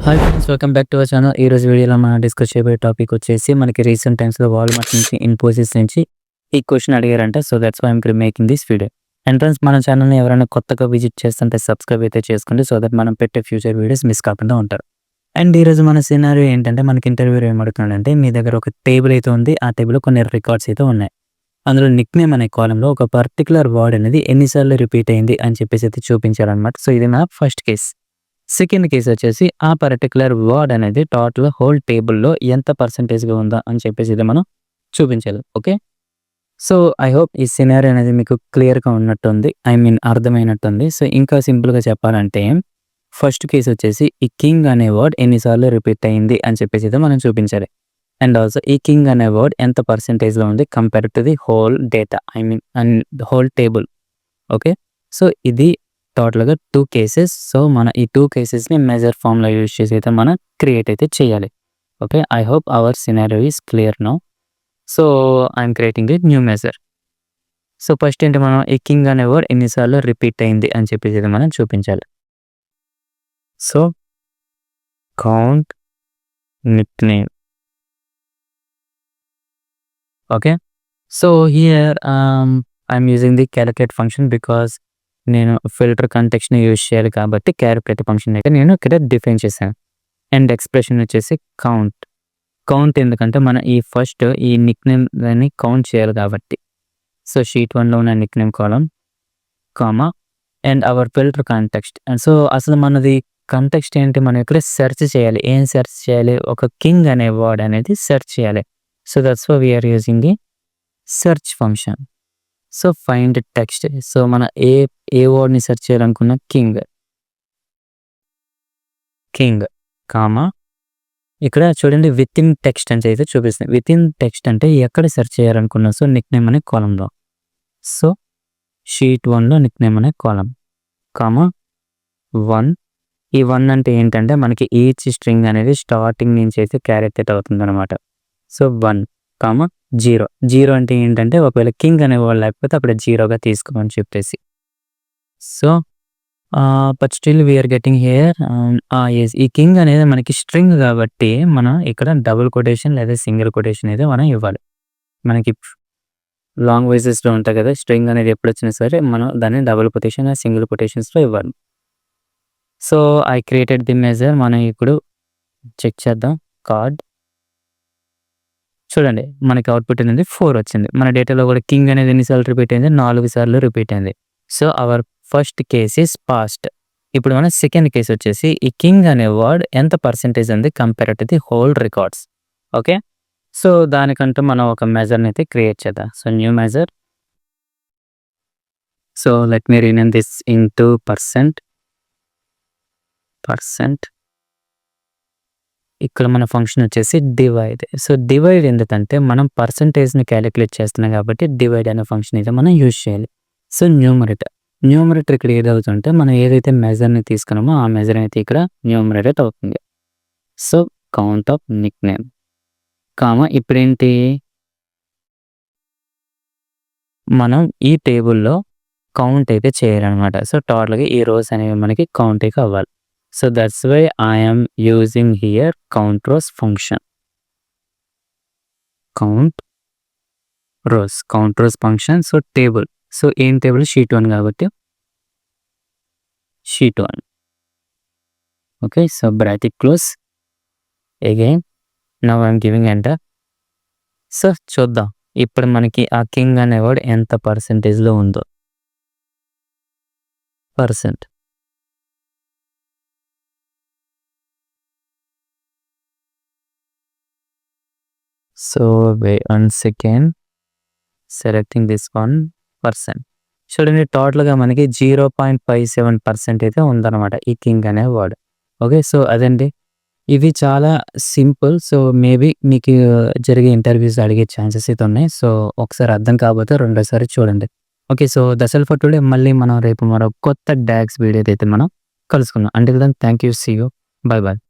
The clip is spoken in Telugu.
Hi friends, welcome back to our channel. ఈ రోజు వీడియోలో మనం డిస్కస్ చేయబోయే టాపిక్ వచ్చేసి మనకి రీసెంట్ టైమ్స్లో వాల్మార్ట్ నుంచి ఇన్ఫోసిస్ నుంచి ఈ క్వశ్చన్ అడిగారంట. So that's why I'm making this video. And friends, మన ఛానల్ని ఎవరైనా కొత్తగా విజిట్ చేస్తుంటే సబ్స్క్రైబ్ అయితే చేసుకోండి, సో దట్ మనం పెట్టే ఫ్యూచర్ వీడియోస్ మిస్ కాకుండా ఉంటారు. అండ్ ఈరోజు మన సినారియో ఏంటంటే, మనకి ఇంటర్వ్యూలో ఏమడుగుతున్నాడంటే, మీ దగ్గర ఒక టేబుల్ అయితే ఉంది, ఆ టేబుల్లో కొన్ని రికార్డ్స్ అయితే ఉన్నాయి. అందులో నిక్ నేమ్ అనే కాలంలో ఒక పర్టికులర్ వర్డ్ అనేది ఎన్నిసార్లు రిపీట్ అయింది అని చెప్పేసి అయితే చూపించారనమాట. సో ఇది నా ఫస్ట్ కేస్. సెకండ్ కేస్ వచ్చేసి ఆ పర్టిక్యులర్ వర్డ్ అనేది టోటల్ హోల్ టేబుల్‌లో ఎంత పర్సెంటేజ్‌గా ఉందా అని చెప్పేసి ఇది మనం చూపించాలి. ఓకే. సో ఐ హోప్ ఈ సినారియో అనేది మీకు క్లియర్‌గా ఉన్నట్టుంది. I mean అర్థమైనట్టుంది. సో ఇంకా సింపుల్‌గా చెప్పాలంటే, ఫస్ట్ కేస్ వచ్చేసి ఈ కింగ్ అనే వర్డ్ ఎన్నిసార్లు రిపీట్ అయింది అని చెప్పేసి అయితే మనం చూపించాలి. అండ్ ఆల్సో ఈ కింగ్ అనే వర్డ్ ఎంత పర్సెంటేజ్‌లో ఉంది compare to the whole data, I mean whole table. Okay. So ఇది టోటల్‌గా 2 కేసెస్. సో మన ఈ 2 కేసెస్‌ని మెజర్ ఫార్మ్‌లో యూజ్ చేసి అయితే మనం క్రియేట్ అయితే చేయాలి. Okay. I hope hour scenario is clear now. So I'm creating a new measure. So first ఏంటి, మనం ఈ కింగ్ అనే వర్డ్ ఎన్నిసార్లు రిపీట్ అయింది అని చెప్పేసి అయితే మనం చూపించాలి. So count Nick name. Okay. So here I'm using the calculate function because నేను ఫిల్టర్ కాంటెక్స్ట్‌ని యూజ్ చేయాలి కాబట్టి క్యాలిక్యులేట్ ఫంక్షన్ అయితే నేను ఇక్కడ డిఫైన్ చేశాను. అండ్ ఎక్స్‌ప్రెషన్ వచ్చేసి కౌంట్. కౌంట్ ఎందుకంటే మనం ఈ ఫస్ట్ ఈ నిక్ నేమ్‌ని కౌంట్ చేయాలి కాబట్టి. సో షీట్ 1లో ఉన్న Nick name column, comma and hour filter context. And so అసలు మనది కాంటెక్స్ట్ ఏంటి, మనం ఇక్కడ సెర్చ్ చేయాలి. ఏం సెర్చ్ చేయాలి? ఒక కింగ్ అనే వర్డ్ అనేది సెర్చ్ చేయాలి. So that's why we are using the search function. So find text. So మన ఏ వర్డ్‌ని సెర్చ్ చేయాలనుకున్న కింగ్, కామా ఇక్కడ చూడండి వితిన్ టెక్స్ట్ అని అయితే చూపిస్తుంది. వితిన్ టెక్స్ట్ అంటే ఎక్కడ సెర్చ్ చేయాలనుకున్నా. సో నిక్ నేమ్ అనే కాలమ్‌లో. సో షీట్ 1లో నిక్ నేమ్ అనే కాలమ్, కామా 1. ఈ 1 అంటే ఏంటంటే మనకి ఈచ్ స్ట్రింగ్ అనేది స్టార్టింగ్ నుంచి అయితే క్యారెక్టర్ అవుతుందన్నమాట. So 1, comma 0. 0 అంటే ఏంటంటే ఒకవేళ కింగ్ అనేవాళ్ళు లేకపోతే అప్పుడు 0గా తీసుకోమని చెప్పేసి. So but still we are getting here yes, ఈ కింగ్ అనేది మనకి స్ట్రింగ్ కాబట్టి మనం ఇక్కడ డబుల్ కొటేషన్ లేదా సింగిల్ కొటేషన్ అయితే మనం ఇవ్వాలి. మనకి లాంగ్ వాయిసెస్‌లో ఉంటాయి కదా, స్ట్రింగ్ అనేది ఎప్పుడొచ్చినా సరే మనం దాన్ని డబుల్ కొటేషన్ సింగిల్ కొటేషన్స్‌లో ఇవ్వాలి. So I created the measure. మనం ఇప్పుడు చెక్ చేద్దాం. కార్డ్ చూడండి, మనకి అవుట్‌పుట్ అనేది 4 వచ్చింది. మన డేటాలో కూడా కింగ్ అనేది ఎన్నిసార్లు రిపీట్ అయింది? 4 సార్లు రిపీట్ అయింది. So our first case is past. ఇప్పుడు మన సెకండ్ కేస్ వచ్చేసి ఈ కింగ్ అనే వర్డ్ ఎంత పర్సెంటేజ్ ఉంది compare to the whole records. Okay. So దానికంటూ మనం ఒక మెజర్‌ని అయితే క్రియేట్ చేద్దాం. So new measure. So let me rename this into percent. ఇక్కడ మన ఫంక్షన్ వచ్చేసి డివైడ్. సో డివైడ్ ఎందుకంటే మనం పర్సెంటేజ్‌ని క్యాలిక్యులేట్ చేస్తున్నాం కాబట్టి డివైడ్ అనే ఫంక్షన్ అయితే మనం యూజ్ చేయాలి. సో న్యూమరేటర్ ఇక్కడ ఏదవుతుంటే మనం ఏదైతే మెజర్‌ని తీసుకున్నామో ఆ మెజర్ అయితే ఇక్కడ న్యూమరేటర్ అవుతుంది. So count of Nick name, comma ఇప్పుడేంటి, మనం ఈ టేబుల్‌లో కౌంట్ అయితే చేయాలనమాట. సో టోటల్‌గా ఈ రోస్ అనేవి మనకి కౌంట్ అయితే అవ్వాలి. So that's why I am using here count rows function. Count rows function. So table. So ఏం టేబుల్? షీట్ 1 కాబట్టి sheet 1. Okay. So bracket close. Again now I am giving enter. So చూద్దాం ఇప్పుడు మనకి ఆ కింగ్ అనే వర్డ్ ఎంత పర్సెంటేజ్‌లో ఉందో. Percent. So wait 1 second. Selecting this 1%. చూడండి టోటల్‌గా మనకి 0.57% అయితే ఉందన్నమాట ఈ కింగ్ అనే వర్డ్. ఓకే. సో అదండి. ఇవి చాలా సింపుల్. సో మేబీ మీకు జరిగే ఇంటర్వ్యూస్ అడిగే ఛాన్సెస్ అయితే ఉన్నాయి. సో ఒకసారి అర్థం కాకపోతే రెండోసారి చూడండి. Okay. So that's all for today. మళ్ళీ మనం రేపు మరో కొత్త డాగ్స్ వీడియో అయితే మనం కలుసుకుందాం. Until then thank you. See you. By.